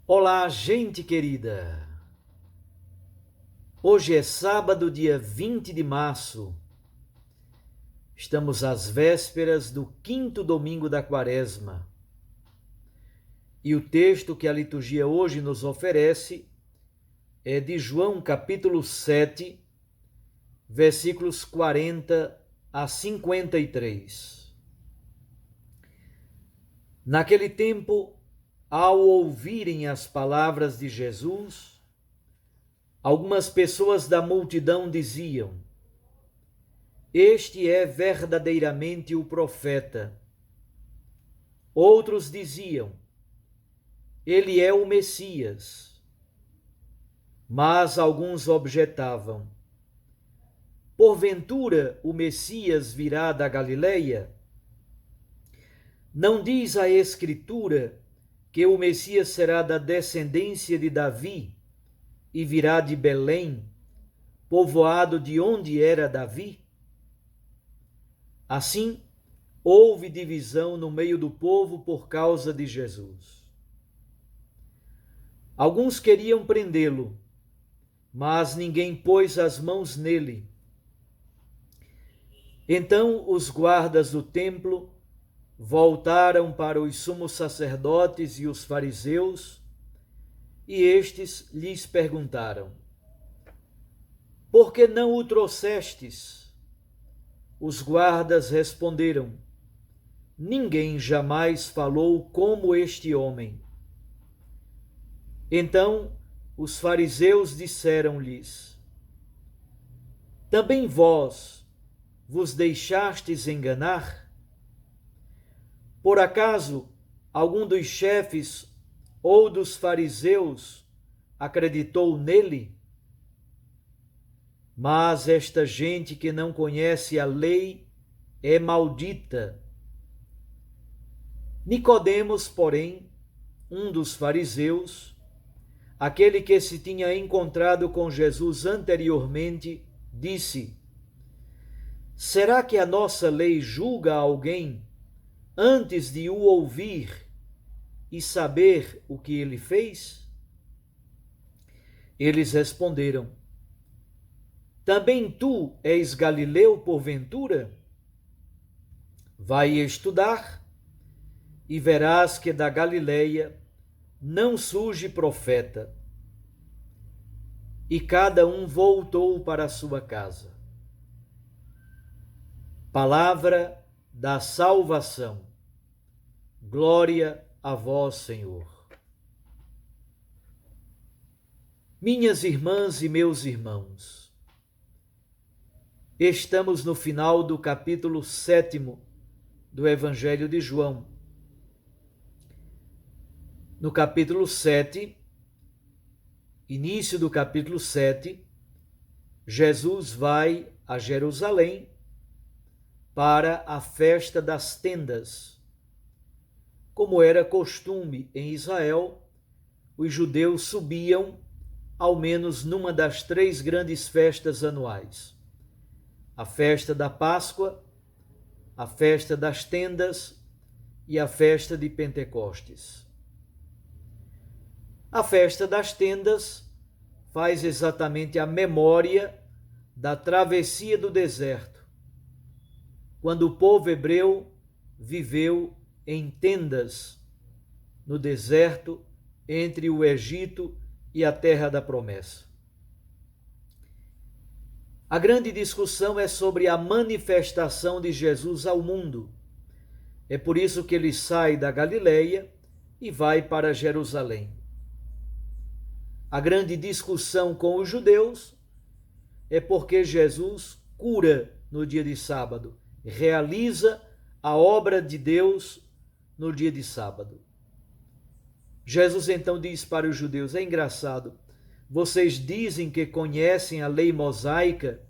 Olá, gente querida! Hoje é sábado, dia 20 de março. Estamos às vésperas do quinto domingo da Quaresma. E o texto que a liturgia hoje nos oferece é de João, capítulo 7, versículos 40 a 53. Naquele tempo, ao ouvirem as palavras de Jesus, algumas pessoas da multidão diziam: "Este é verdadeiramente o profeta." Outros diziam: "Ele é o Messias." Mas alguns objetavam: "Porventura o Messias virá da Galileia? Não diz a Escritura que o Messias será da descendência de Davi e virá de Belém, povoado de onde era Davi?" Assim, houve divisão no meio do povo por causa de Jesus. Alguns queriam prendê-lo, mas ninguém pôs as mãos nele. Então os guardas do templo voltaram para os sumos sacerdotes e os fariseus, e estes lhes perguntaram: "Por que não o trouxestes?" Os guardas responderam: "Ninguém jamais falou como este homem." Então os fariseus disseram-lhes: "Também vós vos deixastes enganar? Por acaso algum dos chefes ou dos fariseus acreditou nele? Mas esta gente que não conhece a lei é maldita." Nicodemos, porém, um dos fariseus, aquele que se tinha encontrado com Jesus anteriormente, disse: "Será que a nossa lei julga alguém antes de o ouvir e saber o que ele fez?" Eles responderam: "Também tu és galileu porventura? Vai estudar e verás que da Galileia não surge profeta." E cada um voltou para a sua casa. Palavra da salvação. Glória a vós, Senhor. Minhas irmãs e meus irmãos, estamos no final do capítulo 7 do Evangelho de João. No capítulo 7, início do capítulo 7, Jesus vai a Jerusalém para a festa das tendas. Como era costume em Israel, os judeus subiam ao menos numa das 3 grandes festas anuais: a festa da Páscoa, a festa das tendas e a festa de Pentecostes. A festa das tendas faz exatamente a memória da travessia do deserto, quando o povo hebreu viveu em tendas no deserto entre o Egito e a terra da promessa. A grande discussão é sobre a manifestação de Jesus ao mundo. É por isso que ele sai da Galileia e vai para Jerusalém. A grande discussão com os judeus é porque Jesus cura no dia de sábado, realiza a obra de Deus no dia de sábado. Jesus então diz para os judeus: é engraçado, vocês dizem que conhecem a lei mosaica,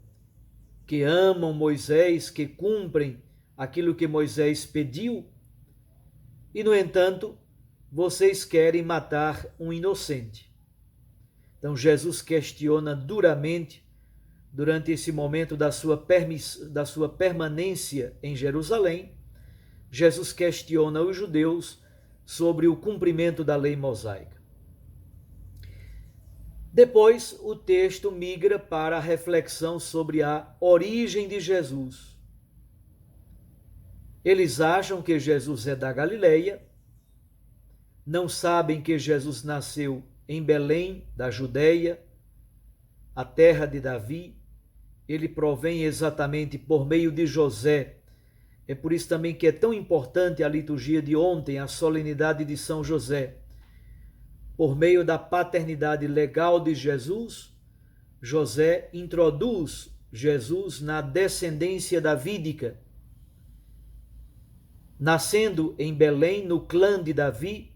que amam Moisés, que cumprem aquilo que Moisés pediu, e no entanto, vocês querem matar um inocente. Então Jesus questiona duramente, durante esse momento da sua permanência em Jerusalém, Jesus questiona os judeus sobre o cumprimento da lei mosaica. Depois, o texto migra para a reflexão sobre a origem de Jesus. Eles acham que Jesus é da Galileia, não sabem que Jesus nasceu em Belém, da Judeia, a terra de Davi. Ele provém exatamente por meio de José. É por isso também que é tão importante a liturgia de ontem, a solenidade de São José. Por meio da paternidade legal de Jesus, José introduz Jesus na descendência davídica. Nascendo em Belém, no clã de Davi,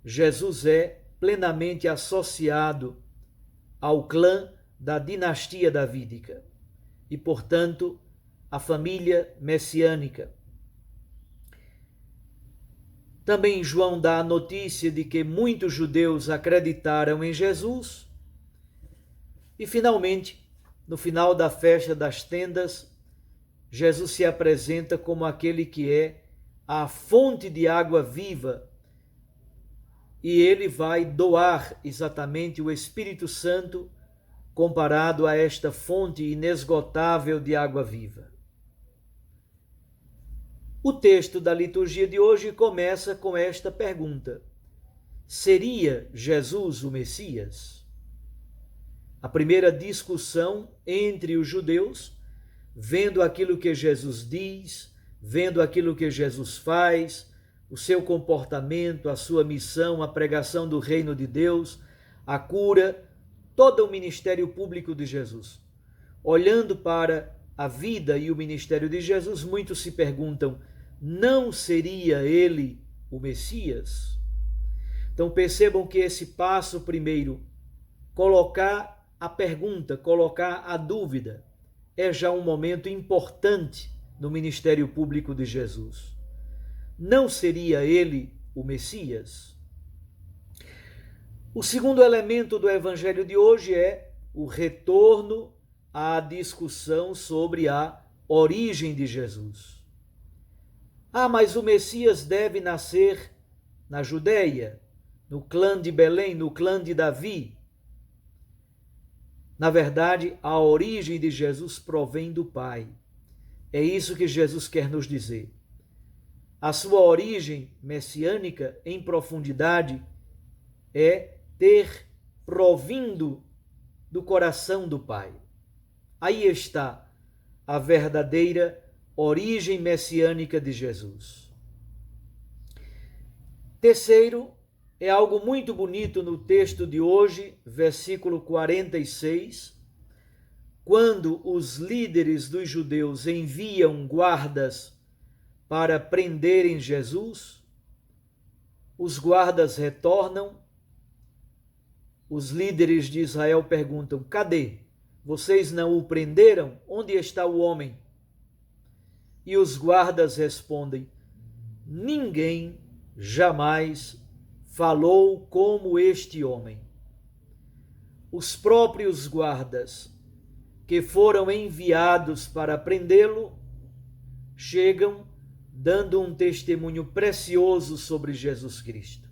Jesus é plenamente associado ao clã da dinastia davídica e, portanto, a família messiânica. Também João dá a notícia de que muitos judeus acreditaram em Jesus. E, finalmente, no final da festa das tendas, Jesus se apresenta como aquele que é a fonte de água viva, e ele vai doar exatamente o Espírito Santo comparado a esta fonte inesgotável de água viva. O texto da liturgia de hoje começa com esta pergunta: seria Jesus o Messias? A primeira discussão entre os judeus, vendo aquilo que Jesus diz, vendo aquilo que Jesus faz, o seu comportamento, a sua missão, a pregação do reino de Deus, a cura, todo o ministério público de Jesus. Olhando para a vida e o ministério de Jesus, muitos se perguntam: não seria ele o Messias? Então percebam que esse passo primeiro, colocar a pergunta, colocar a dúvida, é já um momento importante no ministério público de Jesus. Não seria ele o Messias? O segundo elemento do evangelho de hoje é o retorno à discussão sobre a origem de Jesus. Mas o Messias deve nascer na Judeia, no clã de Belém, no clã de Davi. Na verdade, a origem de Jesus provém do Pai. É isso que Jesus quer nos dizer. A sua origem messiânica, em profundidade, é ter provindo do coração do Pai. Aí está a verdadeira origem messiânica de Jesus. Terceiro, é algo muito bonito no texto de hoje, versículo 46, quando os líderes dos judeus enviam guardas para prenderem Jesus, os guardas retornam, os líderes de Israel perguntam: cadê? Vocês não o prenderam? Onde está o homem? E os guardas respondem: ninguém jamais falou como este homem. Os próprios guardas que foram enviados para prendê-lo chegam dando um testemunho precioso sobre Jesus Cristo.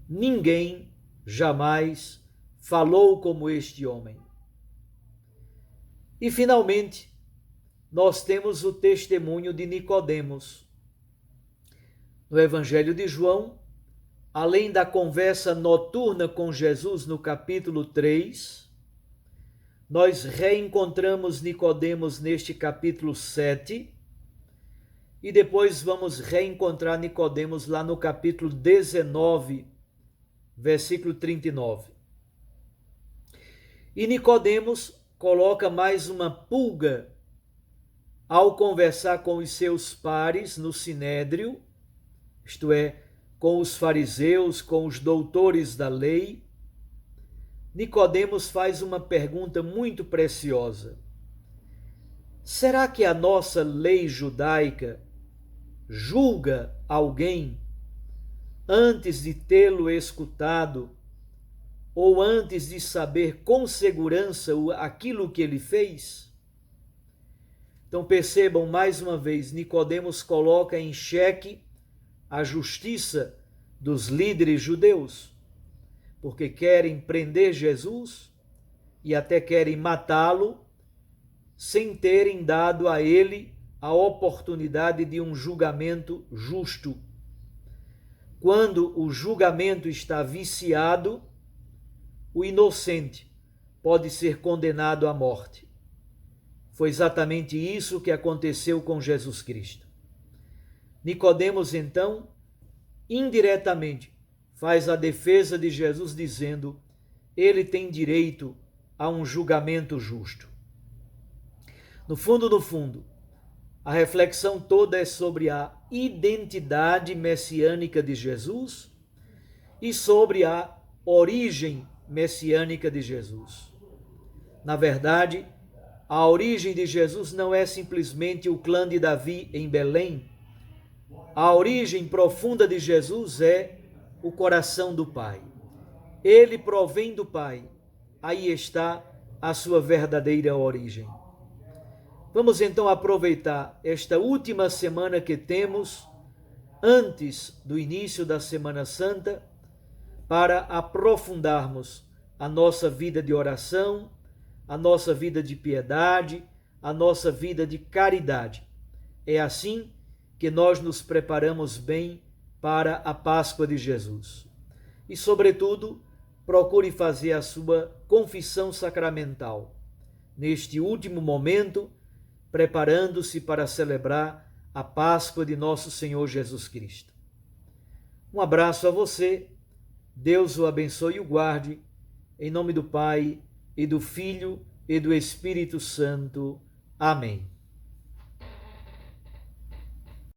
Ninguém jamais falou como este homem. E finalmente, nós temos o testemunho de Nicodemos. No Evangelho de João, além da conversa noturna com Jesus no capítulo 3, nós reencontramos Nicodemos neste capítulo 7, e depois vamos reencontrar Nicodemos lá no capítulo 19, versículo 39. E Nicodemos coloca mais uma pulga ao conversar com os seus pares no sinédrio, isto é, com os fariseus, com os doutores da lei. Nicodemos faz uma pergunta muito preciosa: será que a nossa lei judaica julga alguém antes de tê-lo escutado ou antes de saber com segurança aquilo que ele fez? Então percebam mais uma vez, Nicodemos coloca em xeque a justiça dos líderes judeus, porque querem prender Jesus e até querem matá-lo, sem terem dado a ele a oportunidade de um julgamento justo. Quando o julgamento está viciado, o inocente pode ser condenado à morte. Foi exatamente isso que aconteceu com Jesus Cristo. Nicodemos, então, indiretamente, faz a defesa de Jesus dizendo: ele tem direito a um julgamento justo. No fundo, a reflexão toda é sobre a identidade messiânica de Jesus e sobre a origem messiânica de Jesus. Na verdade, a origem de Jesus não é simplesmente o clã de Davi em Belém. A origem profunda de Jesus é o coração do Pai. Ele provém do Pai. Aí está a sua verdadeira origem. Vamos então aproveitar esta última semana que temos antes do início da Semana Santa para aprofundarmos a nossa vida de oração, a nossa vida de piedade, a nossa vida de caridade. É assim que nós nos preparamos bem para a Páscoa de Jesus. E, sobretudo, procure fazer a sua confissão sacramental neste último momento, preparando-se para celebrar a Páscoa de nosso Senhor Jesus Cristo. Um abraço a você, Deus o abençoe e o guarde, em nome do Pai, e do Filho, e do Espírito Santo. Amém.